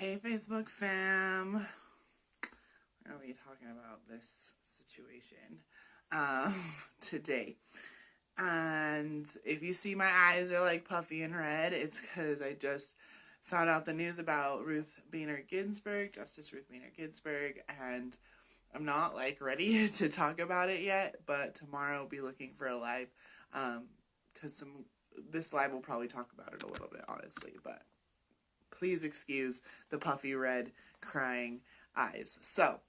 Hey Facebook fam, we're going to be talking about this situation today. And if you see my eyes are like puffy and red, it's because I just found out the news about Justice Ruth Bader Ginsburg, and I'm not like ready to talk about it yet, but tomorrow I'll be looking for a live, because this live will probably talk about it a little bit, honestly, but please excuse the puffy red crying eyes. So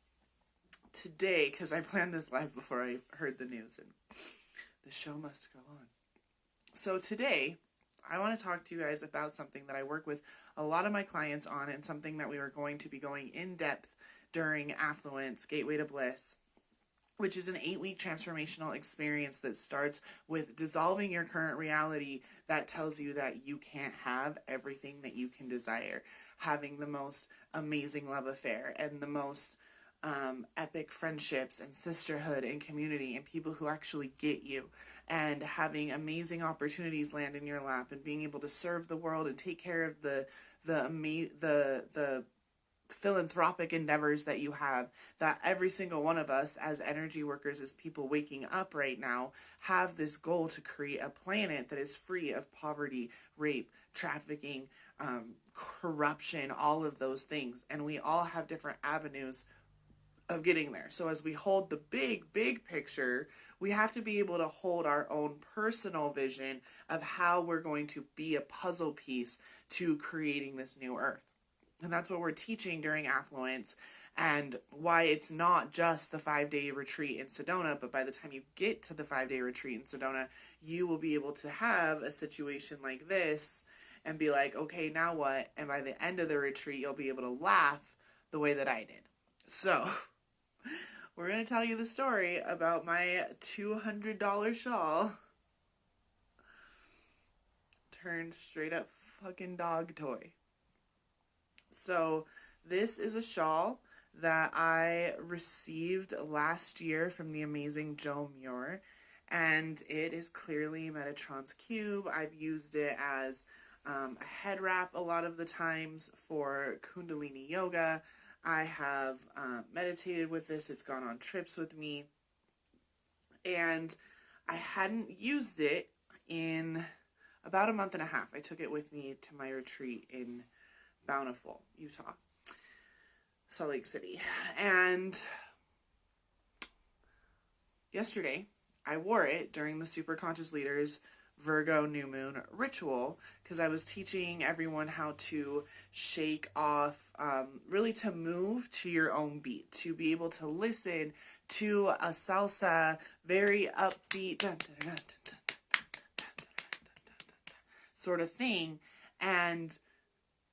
today, because I planned this live before I heard the news, and the show must go on. So today, I want to talk to you guys about something that I work with a lot of my clients on, and something that we are going to be going in depth during Affluence Gateway to Bliss, which is an 8-week transformational experience that starts with dissolving your current reality that tells you that you can't have everything that you can desire. Having the most amazing love affair and the most epic friendships and sisterhood and community and people who actually get you, and having amazing opportunities land in your lap, and being able to serve the world and take care of the philanthropic endeavors that you have, that every single one of us as energy workers, as people waking up right now, have this goal to create a planet that is free of poverty, rape, trafficking, corruption, all of those things. And we all have different avenues of getting there. So as we hold the big picture, we have to be able to hold our own personal vision of how we're going to be a puzzle piece to creating this new earth. And that's what we're teaching during Affluence, and why it's not just the 5-day retreat in Sedona, but by the time you get to the 5-day retreat in Sedona, you will be able to have a situation like this and be like, okay, now what? And by the end of the retreat, you'll be able to laugh the way that I did. So we're going to tell you the story about my $200 shawl turned straight up fucking dog toy. So this is a shawl that I received last year from the amazing Joe Muir, and it is clearly Metatron's cube. I've used it as a head wrap a lot of the times for Kundalini yoga. I have meditated with this. It's gone on trips with me, and I hadn't used it in about a month and a half. I took it with me to my retreat in Bountiful, Utah, Salt Lake City. And yesterday, I wore it during the Super Conscious Leaders Virgo New Moon ritual, because I was teaching everyone how to shake off, really to move to your own beat, to be able to listen to a salsa, very upbeat sort of thing, and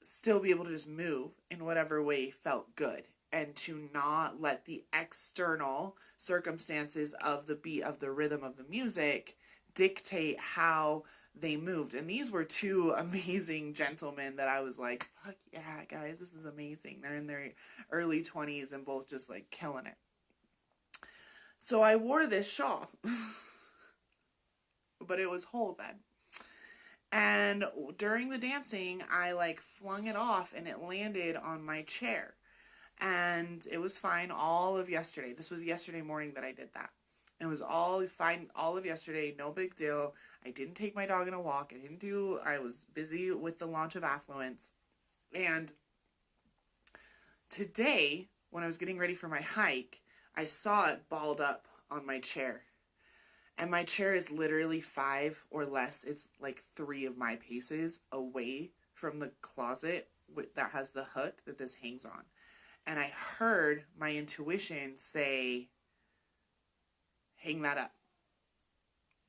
still be able to just move in whatever way felt good, and to not let the external circumstances of the beat, of the rhythm of the music, dictate how they moved. And these were two amazing gentlemen that I was like, fuck yeah, guys, this is amazing. They're in their early 20s and both just like killing it. So I wore this shawl, but it was whole then. And during the dancing, I like flung it off and it landed on my chair. And it was fine all of yesterday. This was yesterday morning that I did that. It was all fine all of yesterday, no big deal. I didn't take my dog on a walk. I was busy with the launch of Affluence. And today, when I was getting ready for my hike, I saw it balled up on my chair. And my chair is literally 5 or less. It's like 3 of my paces away from the closet that has the hook that this hangs on. And I heard my intuition say, hang that up.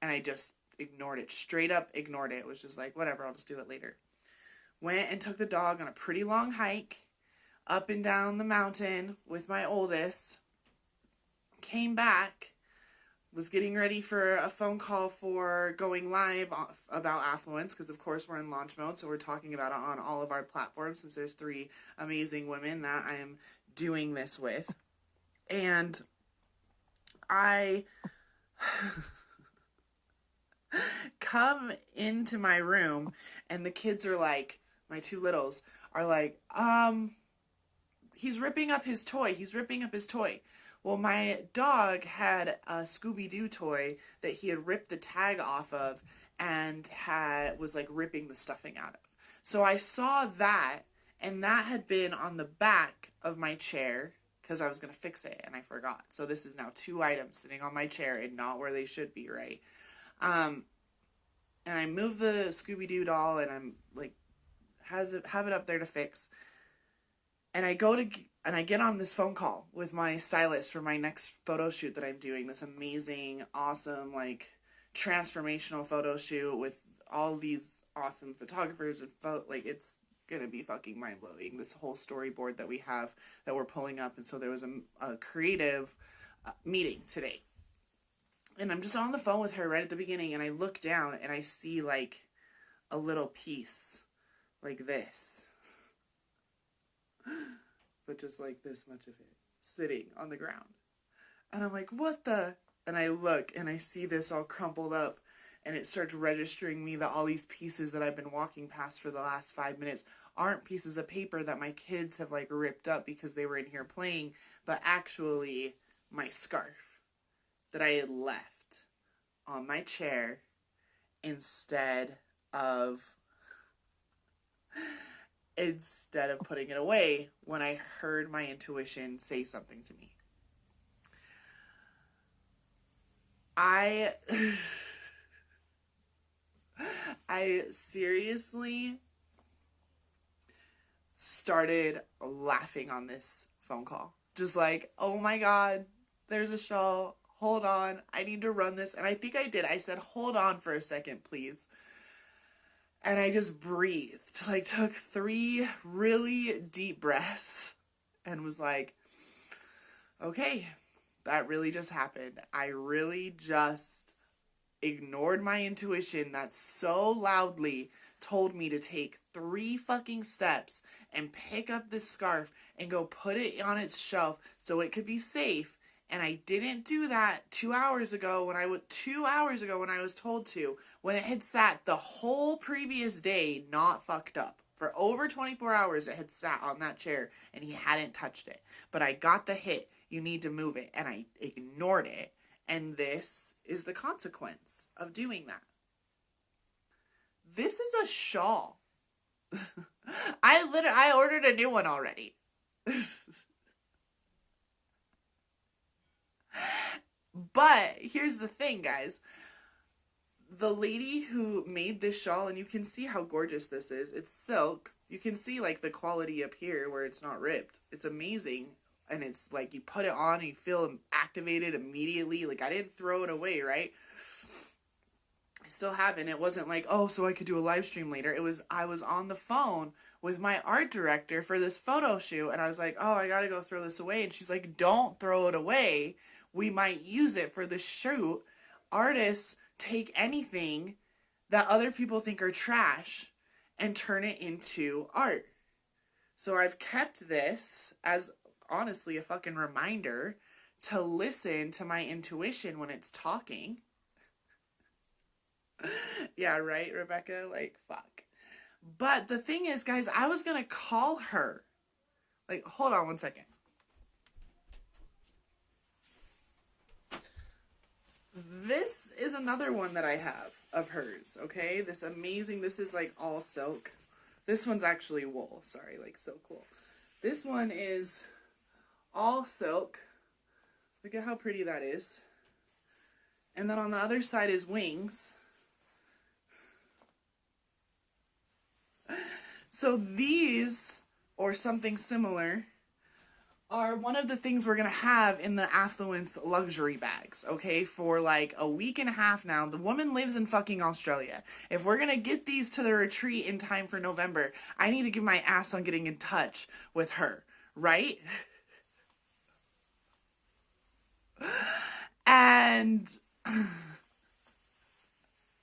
And I just ignored it, straight up ignored it. It was just like, whatever, I'll just do it later. Went and took the dog on a pretty long hike up and down the mountain with my oldest. Came back, was getting ready for a phone call for going live about Affluence, because of course we're in launch mode, so we're talking about it on all of our platforms, since there's 3 amazing women that I am doing this with. And I come into my room, and the kids are like, my 2 littles are like, he's ripping up his toy. He's ripping up his toy. Well, my dog had a Scooby-Doo toy that he had ripped the tag off of and was like ripping the stuffing out of. So I saw that, and that had been on the back of my chair because I was going to fix it and I forgot. So this is now 2 items sitting on my chair and not where they should be, right? And I move the Scooby-Doo doll and I'm like, have it up there to fix. And I get on this phone call with my stylist for my next photo shoot that I'm doing. This amazing, awesome, like transformational photo shoot with all these awesome photographers and like it's gonna be fucking mind-blowing, this whole storyboard that we have that we're pulling up. And so there was a creative meeting today, and I'm just on the phone with her right at the beginning, and I look down and I see like a little piece like this, but just like this much of it sitting on the ground. And I'm like, what the? And I look and I see this all crumpled up, and it starts registering me that all these pieces that I've been walking past for the last 5 minutes aren't pieces of paper that my kids have like ripped up because they were in here playing, but actually my scarf that I had left on my chair instead of putting it away when I heard my intuition say something to me. I seriously started laughing on this phone call. Just like, oh my God, there's a shawl. Hold on. I need to run this. And I think I did. I said, hold on for a second, please. And I just breathed, like took 3 really deep breaths and was like, okay, that really just happened. I really just ignored my intuition that so loudly told me to take 3 fucking steps and pick up this scarf and go put it on its shelf so it could be safe. And I didn't do that 2 hours ago when I was told to, when it had sat the whole previous day not fucked up. For over 24 hours it had sat on that chair and he hadn't touched it. But I got the hit, you need to move it, and I ignored it. And this is the consequence of doing that. This is a shawl. I ordered a new one already. But here's the thing, guys. The lady who made this shawl, and you can see how gorgeous this is. It's silk. You can see like the quality up here where it's not ripped. It's amazing. And it's like you put it on and you feel activated immediately. Like I didn't throw it away, right? I still have it. It wasn't like, oh, so I could do a live stream later. I was on the phone with my art director for this photo shoot, and I was like, oh, I gotta go throw this away. And she's like, don't throw it away. We might use it for the shoot. Artists take anything that other people think are trash and turn it into art. So I've kept this as honestly a fucking reminder to listen to my intuition when it's talking. Yeah, right, Rebecca? Like, fuck. But the thing is, guys, I was gonna call her. Like, hold on one second. This is another one that I have of hers, okay? This is like all silk. This one's actually wool, sorry, like so cool. This one is all silk. Look at how pretty that is. And then on the other side is wings. So these, or something similar, are one of the things we're going to have in the Affluence luxury bags, okay, for like a week and a half now. The woman lives in fucking Australia. If we're going to get these to the retreat in time for November, I need to get my ass on getting in touch with her, right? And,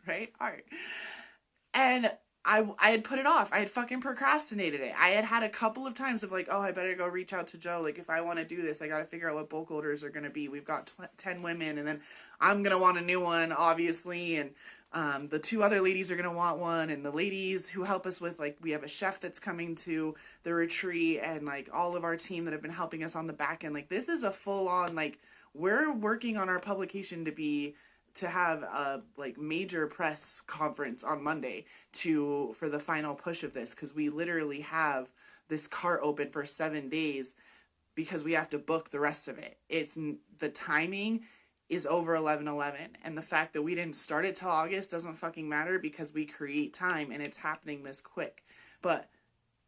right? Art. And I had put it off. I had fucking procrastinated it. I had a couple of times of like, oh, I better go reach out to Joe. Like, if I want to do this, I got to figure out what bulk orders are going to be. We've got 10 women, and then I'm going to want a new one, obviously. And The two other ladies are going to want one, and the ladies who help us with, like, we have a chef that's coming to the retreat, and like all of our team that have been helping us on the back end. Like, this is a full on, like, we're working on our publication to have a like major press conference on Monday for the final push of this, because we literally have this cart open for 7 days because we have to book the rest of it. The timing is over 11/11, and the fact that we didn't start it till August doesn't fucking matter because we create time and it's happening this quick. But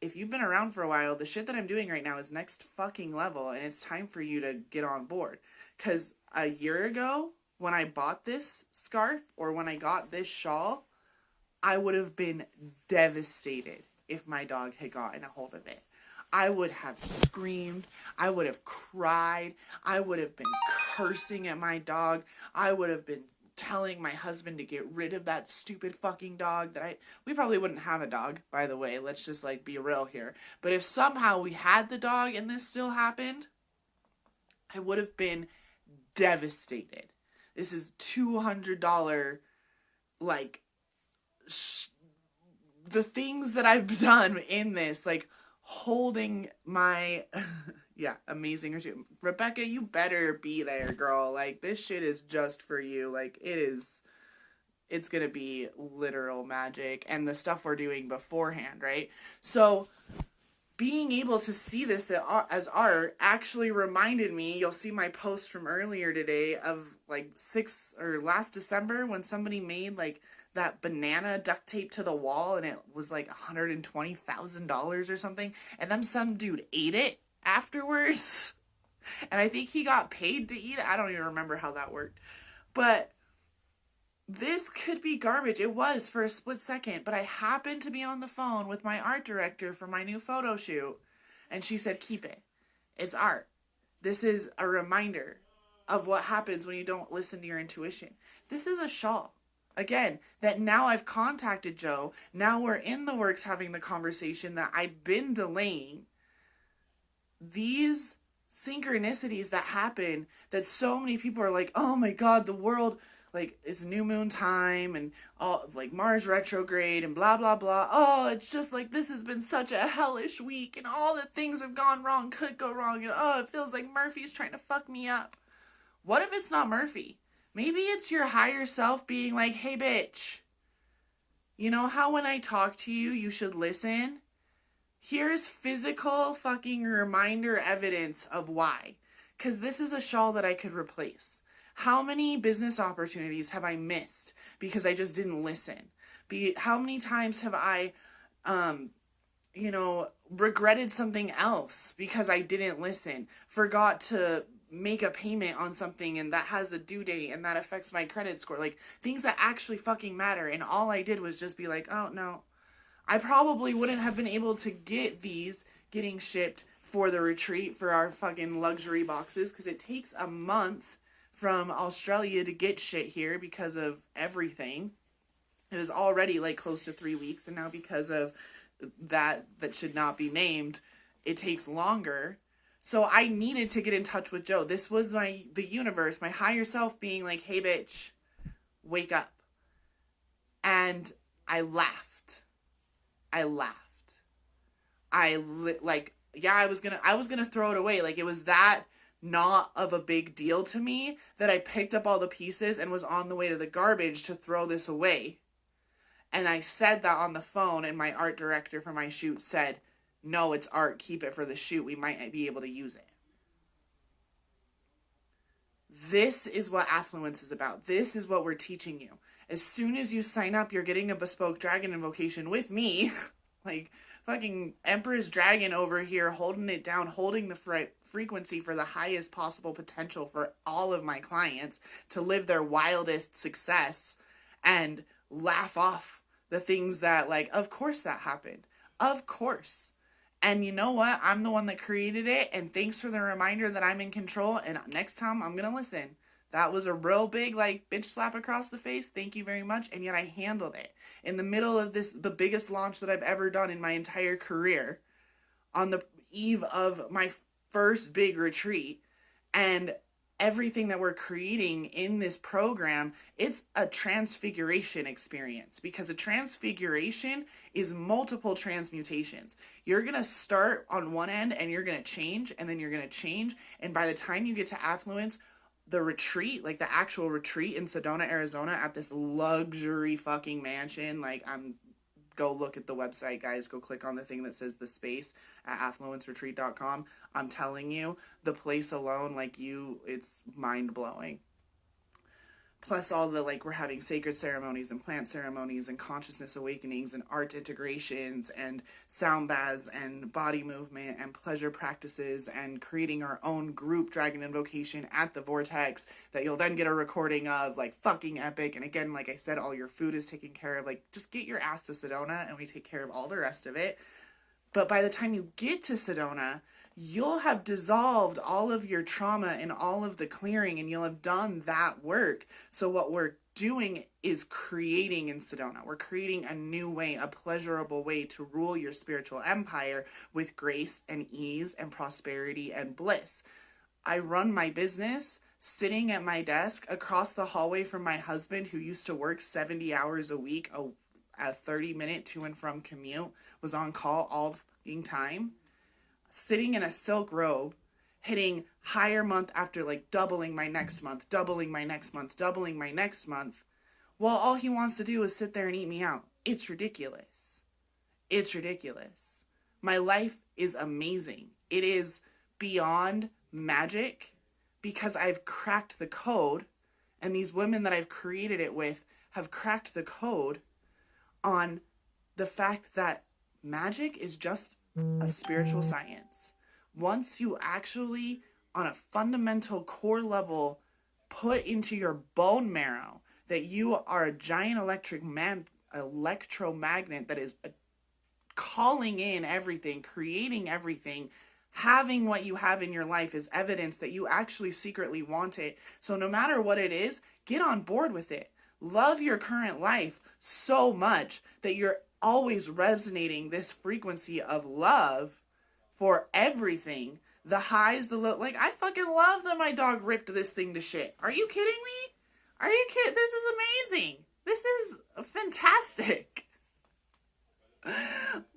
if you've been around for a while, the shit that I'm doing right now is next fucking level, and it's time for you to get on board. Because a year ago, when I bought this scarf or when I got this shawl, I would have been devastated if my dog had gotten a hold of it. I would have screamed. I would have cried. I would have been cursing at my dog. I would have been telling my husband to get rid of that stupid fucking dog we probably wouldn't have a dog, by the way. Let's just like be real here. But if somehow we had the dog and this still happened, I would have been devastated. This is $200, like, the things that I've done in this, like, holding my, yeah, amazing retreat. Rebecca, you better be there, girl. Like, this shit is just for you. Like, it's gonna be literal magic, and the stuff we're doing beforehand, right? So, being able to see this as art actually reminded me, you'll see my post from earlier today of like last December when somebody made like that banana duct tape to the wall and it was like $120,000 or something. And then some dude ate it afterwards. And I think he got paid to eat it. I don't even remember how that worked. But this could be garbage. It was for a split second, but I happened to be on the phone with my art director for my new photo shoot, and she said, keep it. It's art. This is a reminder of what happens when you don't listen to your intuition. This is a shawl. Again, that now I've contacted Joe. Now we're in the works having the conversation that I've been delaying. These synchronicities that happen, that so many people are like, oh my God, the world, like, it's new moon time and all, like, Mars retrograde and blah, blah, blah. Oh, it's just like, this has been such a hellish week and all the things have gone wrong, could go wrong. And oh, it feels like Murphy's trying to fuck me up. What if it's not Murphy? Maybe it's your higher self being like, hey, bitch, you know how when I talk to you, you should listen? Here's physical fucking reminder evidence of why. Because this is a shawl that I could replace. How many business opportunities have I missed because I just didn't listen? How many times have I, regretted something else because I didn't listen? Forgot to make a payment on something and that has a due date and that affects my credit score. Like, things that actually fucking matter. And all I did was just be like, oh, no. I probably wouldn't have been able to get these getting shipped for the retreat for our fucking luxury boxes because it takes a month from Australia to get shit here because of everything. It was already like close to 3 weeks, and now because of that should not be named, it takes longer. So I needed to get in touch with Joe. This was the universe, my higher self being like, hey bitch, wake up. And I laughed. I was gonna throw it away. Like, it was that not of a big deal to me that I picked up all the pieces and was on the way to the garbage to throw this away. And I said that on the phone, and my art director for my shoot said, no, it's art, keep it for the shoot, we might be able to use it. This is what affluence is about. This is what we're teaching you. As soon as you sign up, you're getting a bespoke dragon invocation with me, like fucking Empress Dragon over here, holding it down, holding the frequency for the highest possible potential for all of my clients to live their wildest success and laugh off the things that, like, of course that happened. Of course. And you know what? I'm the one that created it, and thanks for the reminder that I'm in control, and next time I'm gonna listen. That was a real big, like, bitch slap across the face. Thank you very much. And yet I handled it. In the middle of the biggest launch that I've ever done in my entire career, on the eve of my first big retreat. And everything that we're creating in this program, it's a transfiguration experience, because a transfiguration is multiple transmutations. You're going to start on one end and you're going to change, and then you're going to change. And by the time you get to affluence, the retreat, like the actual retreat in Sedona, Arizona, at this luxury fucking mansion, like go look at the website, guys. Go click on the thing that says the space at affluenceretreat.com. I'm telling you, the place alone, like it's mind blowing. Plus all the, like, we're having sacred ceremonies and plant ceremonies and consciousness awakenings and art integrations and sound baths and body movement and pleasure practices and creating our own group dragon invocation at the vortex that you'll then get a recording of, like, fucking epic. And again, like I said, all your food is taken care of. Like, just get your ass to Sedona and we take care of all the rest of it. But by the time you get to Sedona, you'll have dissolved all of your trauma and all of the clearing, and you'll have done that work. So what we're doing is creating in Sedona. We're creating a new way, a pleasurable way to rule your spiritual empire with grace and ease and prosperity and bliss. I run my business sitting at my desk across the hallway from my husband, who used to work 70 hours a week, a 30-minute to and from commute, was on call all the fucking time, sitting in a silk robe, hitting higher month after, like, doubling my next month, doubling my next month, doubling my next month, while all he wants to do is sit there and eat me out. It's ridiculous. It's ridiculous. My life is amazing. It is beyond magic, because I've cracked the code, and these women that I've created it with have cracked the code on the fact that magic is just a spiritual science. Once you actually, on a fundamental core level, put into your bone marrow that you are a giant electromagnet that is calling in everything, creating everything, having what you have in your life is evidence that you actually secretly want it. So no matter what it is, get on board with it. Love your current life so much that you're always resonating this frequency of love for everything. The highs, the low. Like, I fucking love that my dog ripped this thing to shit. Are you kidding me? Are you kidding? This is amazing. This is fantastic.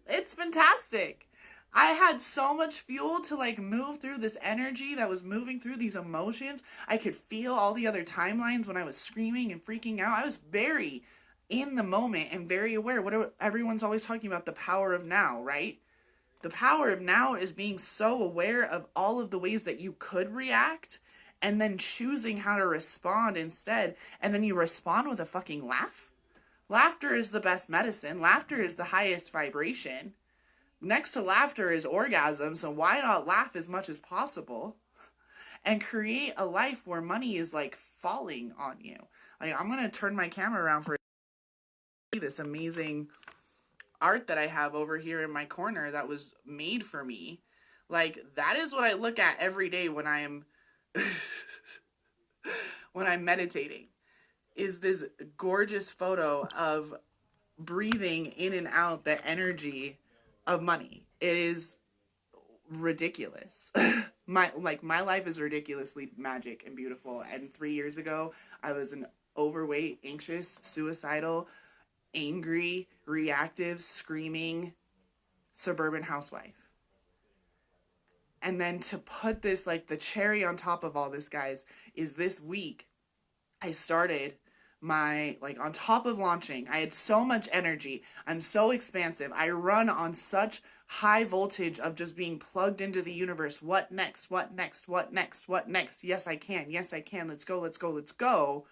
It's fantastic. I had so much fuel to, like, move through this energy that was moving through these emotions. I could feel all the other timelines when I was screaming and freaking out. I was very in the moment and very aware. Everyone's always talking about the power of now, right? The power of now is being so aware of all of the ways that you could react and then choosing how to respond instead. And then you respond with a fucking laugh. Laughter is the best medicine. Laughter is the highest vibration. Next to laughter is orgasm, so why not laugh as much as possible and create a life where money is, like, falling on you? Like, I'm going to turn my camera around for this amazing art that I have over here in my corner that was made for me. Like, that is what I look at every day when I'm when I'm meditating, is this gorgeous photo of breathing in and out the energy of money. It is ridiculous. My life is ridiculously magic and beautiful. And 3 years ago, I was an overweight, anxious, suicidal, angry, reactive, screaming suburban housewife. And then to put this, like, the cherry on top of all this, guys, is this week I started my, like, on top of launching, I had so much energy. I'm so expansive. I run on such high voltage of just being plugged into the universe. What next? What next? What next? What next? Yes, I can. Yes, I can. Let's go. Let's go. Let's go.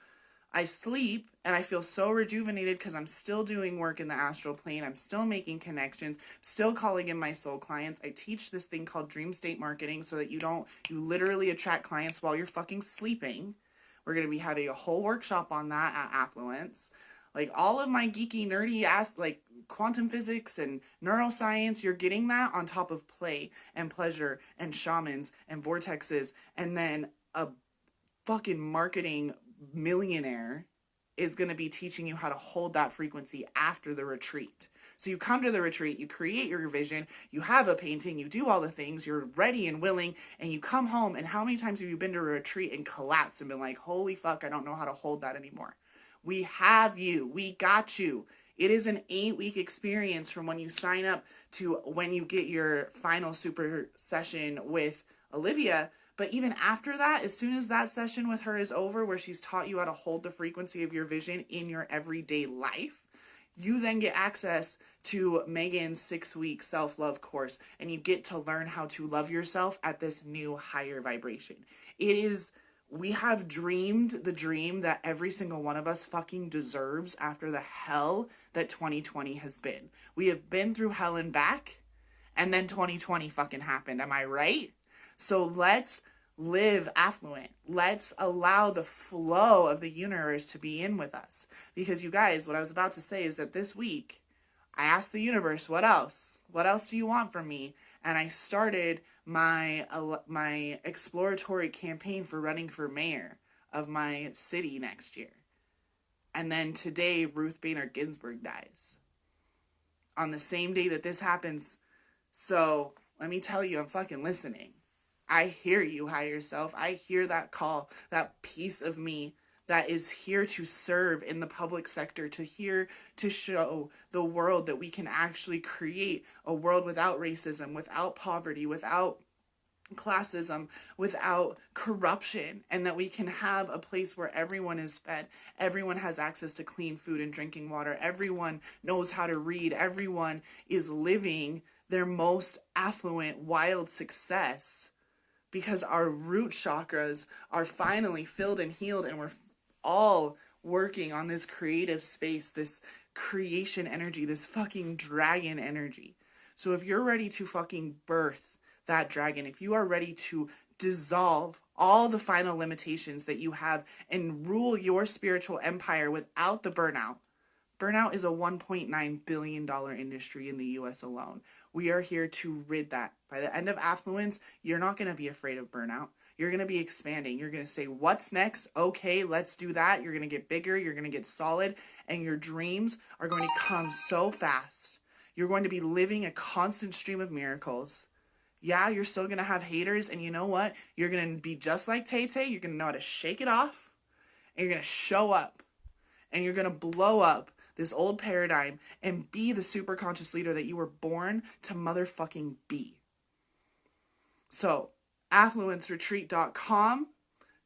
I sleep and I feel so rejuvenated because I'm still doing work in the astral plane. I'm still making connections, still calling in my soul clients. I teach this thing called dream state marketing so that you literally attract clients while you're fucking sleeping. We're going to be having a whole workshop on that at Affluence. Like, all of my geeky, nerdy ass, like, quantum physics and neuroscience, you're getting that on top of play and pleasure and shamans and vortexes. And then a fucking marketing millionaire is going to be teaching you how to hold that frequency after the retreat. So you come to the retreat, you create your vision, you have a painting, you do all the things, you're ready and willing, and you come home, and how many times have you been to a retreat and collapsed and been like, holy fuck, I don't know how to hold that anymore? We have you. We got you. It is an 8-week experience from when you sign up to when you get your final super session with Olivia. But even after that, as soon as that session with her is over, where she's taught you how to hold the frequency of your vision in your everyday life, you then get access to Megan's 6-week self-love course, and you get to learn how to love yourself at this new higher vibration. We have dreamed the dream that every single one of us fucking deserves after the hell that 2020 has been. We have been through hell and back, and then 2020 fucking happened. Am I right? So let's live affluent. Let's allow the flow of the universe to be in with us. Because you guys, what I was about to say is that this week, I asked the universe, what else? What else do you want from me? And I started my exploratory campaign for running for mayor of my city next year. And then today, Ruth Bader Ginsburg dies. On the same day that this happens. So let me tell you, I'm fucking listening. I hear you, higher self. I hear that call, that piece of me that is here to serve in the public sector, to show the world that we can actually create a world without racism, without poverty, without classism, without corruption, and that we can have a place where everyone is fed, everyone has access to clean food and drinking water, everyone knows how to read, everyone is living their most affluent, wild success, because our root chakras are finally filled and healed, and we're all working on this creative space, this creation energy, this fucking dragon energy. So if you're ready to fucking birth that dragon, if you are ready to dissolve all the final limitations that you have and rule your spiritual empire without the burnout, burnout is a $1.9 billion industry in the US alone. We are here to rid that. By the end of Affluence, you're not going to be afraid of burnout. You're going to be expanding. You're going to say, what's next? Okay, let's do that. You're going to get bigger. You're going to get solid. And your dreams are going to come so fast. You're going to be living a constant stream of miracles. Yeah, you're still going to have haters. And you know what? You're going to be just like Tay-Tay. You're going to know how to shake it off. And you're going to show up. And you're going to blow up this old paradigm and be the super conscious leader that you were born to motherfucking be. So, affluenceretreat.com.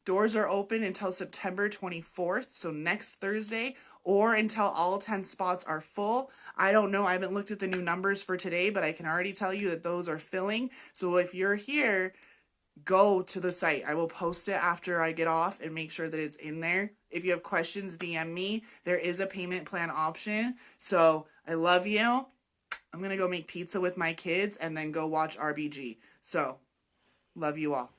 Doors are open until September 24th, so next Thursday, or until all 10 spots are full. I don't know, I haven't looked at the new numbers for today, but I can already tell you that those are filling. So if you're here, go to the site. I will post it after I get off and make sure that it's in there. If you have questions, DM me. There is a payment plan option. So I love you. I'm going to go make pizza with my kids and then go watch RBG. So, love you all.